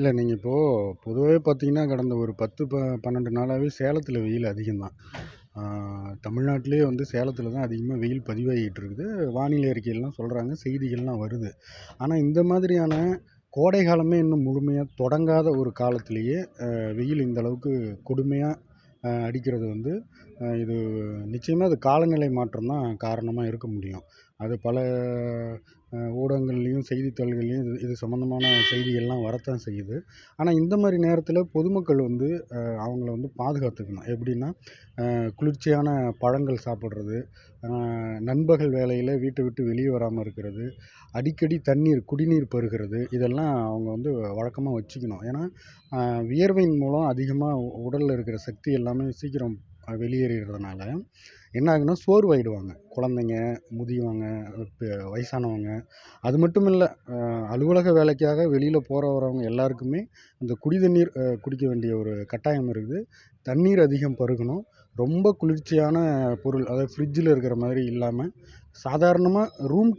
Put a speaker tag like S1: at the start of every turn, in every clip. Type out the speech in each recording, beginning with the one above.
S1: இல்ல நீங்க இப்போ பொதுவாவே பார்த்தீங்கன்னா, கடந்த ஒரு 10, 12 நாளாவே சேலத்தில வெயில் அதிகம் தான். ஆ தமிழ்நாட்டிலேயே வந்து சேலத்தில தான் அதிகமா வெயில் பதிவாகிட்டு இருக்குது. வானிலை அறிக்கையெல்லாம் சொல்றாங்க, செய்திகள்லாம் வருது. ஆனா இந்த மாதிரியான கோடை காலமே இன்னும் முழுமையா தொடங்காத ஒரு காலத்திலேயே, வெயில் இந்த அளவுக்கு கொடுமையா அடிக்கிறது வந்து, இது நிச்சயமா அது காலநிலை மாற்றம் தான் காரணமா இருக்க முடியும். அது பல ஊடகங்கள்லயும், செய்தித்தாள்கள்லயும் இது சம்மந்தமான செய்திகள்லாம் வரத்தான் செய்யுது. ஆனா இந்த மாரி நேரத்தில பொதுமக்கள் வந்து அவங்கள வந்து பாதுகாத்துக்கணும். எப்படின்னா, குளிர்ச்சியான பழங்கள் சாப்பிடுறது, அ நண்பகல் வேளையில வீட்ட விட்டு வெளிய வராம இருக்கிறது, அடிக்கடி குடிநீர் பருகுறது, இதெல்லாம் அவங்க வந்து வழக்கமா வச்சுக்கணும். ஏன்னா, அ வியர்வையின் மூலம் அதிகமா உடல்ல இருக்கிற சக்தி எல்லாமே சீக்கிரம் வெளியேறிறதுனால, என்ன ஆகுன்னா சோர்வாயிடுவாங்க. குழந்தைங்க, முதியவங்க, வயசானவங்க. அது மட்டும் இல்ல, அலுவலக வேலைக்காக வெளியில வரவங்க எல்லாருக்குமே அந்த குடி தண்ணீர் குடிக்க வேண்டிய ஒரு கட்டாயம் இருக்குது. தண்ணீர் அதிகம் பருகணும். ரொம்ப குளிர்ச்சியான பொருள், அதாவது ஃப்ரிட்ஜில இருக்கிற மாதிரி இல்லாம, சாதாரணமா ரூம்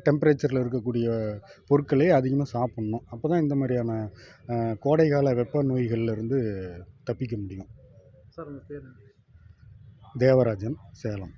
S1: டெம்பரேச்சர்ல இருக்கக்கூடிய பொருட்களே அதிகமா சாப்பிடணும். அப்பதான் இந்த மாரியான கோடைகால வெப்ப நோய்கள்ல இருந்து தப்பிக்க முடியும்.
S2: சார் உங்க பேரு?
S1: தேவராஜன், சேலம்.